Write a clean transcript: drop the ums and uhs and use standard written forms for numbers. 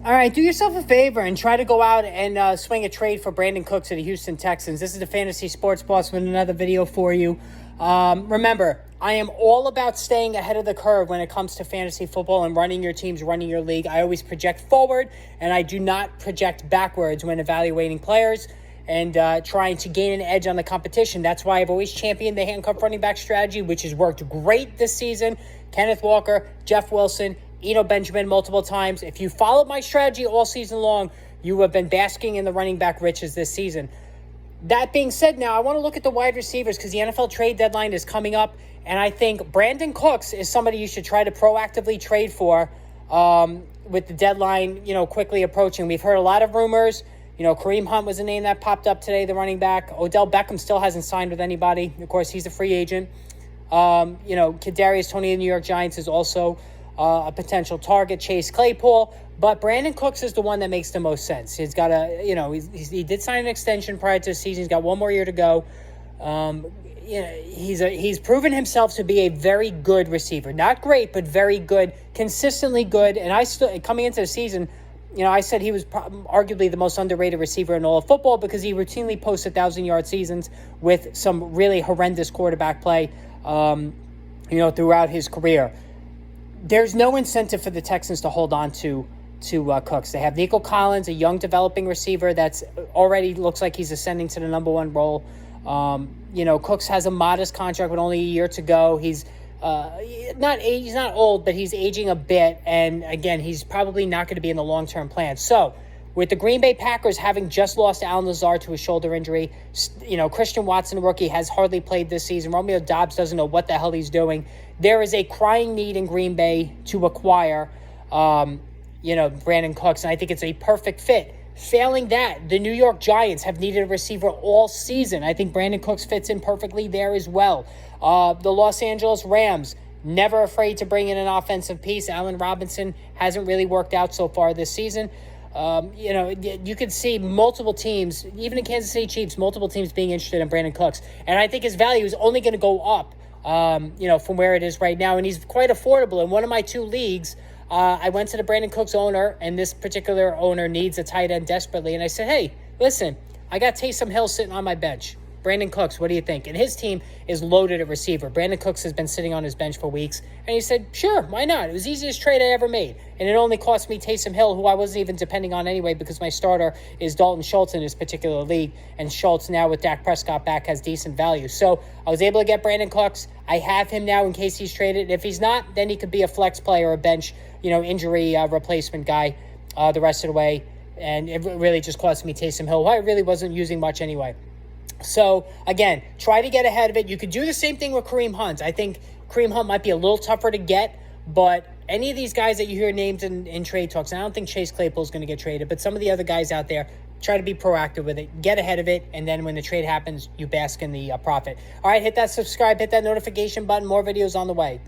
All right, do yourself a favor and try to go out and swing a trade for Brandin Cooks of the Houston Texans. This is the Fantasy Sports Boss with another video for you. Remember, I am all about staying ahead of the curve when it comes to fantasy football and running your teams, running your league. I always project forward, and I do not project backwards when evaluating players and trying to gain an edge on the competition. That's why I've always championed the handcuff running back strategy, which has worked great this season. Kenneth Walker, Jeff Wilson, Eno Benjamin multiple times. If you followed my strategy all season long, you have been basking in the running back riches this season. That being said, now I want to look at the wide receivers because the NFL trade deadline is coming up, and I think Brandin Cooks is somebody you should try to proactively trade for with the deadline, quickly approaching. We've heard a lot of rumors. Kareem Hunt was a name that popped up today, the running back. Odell Beckham still hasn't signed with anybody. Of course, he's a free agent. Kadarius Toney of the New York Giants is also a potential target. Chase Claypool, but Brandin Cooks is the one that makes the most sense. He's got he did sign an extension prior to the season. He's got one more year to go. He's proven himself to be a very good receiver. Not great, but very good, consistently good. And coming into the season, I said he was arguably the most underrated receiver in all of football because he routinely posts 1,000-yard seasons with some really horrendous quarterback play, throughout his career. There's no incentive for the Texans to hold on to Cooks. They have Nico Collins, a young developing receiver that's already looks like he's ascending to the number one role. Cooks has a modest contract with only a year to go. He's not old, but he's aging a bit. And again, he's probably not going to be in the long-term plan. So with the Green Bay Packers having just lost Allen Lazard to a shoulder injury, Christian Watson, rookie, has hardly played this season. Romeo Doubs doesn't know what the hell he's doing. There is a crying need in Green Bay to acquire, Brandin Cooks, and I think it's a perfect fit. Failing that, the New York Giants have needed a receiver all season. I think Brandin Cooks fits in perfectly there as well. The Los Angeles Rams, never afraid to bring in an offensive piece. Allen Robinson hasn't really worked out so far this season. You could see multiple teams, even the Kansas City Chiefs, multiple teams being interested in Brandin Cooks. And I think his value is only going to go up, from where it is right now. And he's quite affordable. In one of my two leagues, I went to the Brandin Cooks owner, and this particular owner needs a tight end desperately. And I said, hey, listen, I got Taysom Hill sitting on my bench. Brandin Cooks, what do you think? And his team is loaded at receiver. Brandin Cooks has been sitting on his bench for weeks. And he said, sure, why not? It was the easiest trade I ever made. And it only cost me Taysom Hill, who I wasn't even depending on anyway because my starter is Dalton Schultz in this particular league. And Schultz now with Dak Prescott back has decent value. So I was able to get Brandin Cooks. I have him now in case he's traded. If he's not, then he could be a flex player, a bench, injury replacement guy the rest of the way. And it really just cost me Taysom Hill, who I really wasn't using much anyway. So, again, try to get ahead of it. You could do the same thing with Kareem Hunt. I think Kareem Hunt might be a little tougher to get, but any of these guys that you hear named in trade talks, and I don't think Chase Claypool is going to get traded, but some of the other guys out there, try to be proactive with it. Get ahead of it, and then when the trade happens, you bask in the profit. All right, hit that subscribe, hit that notification button. More videos on the way.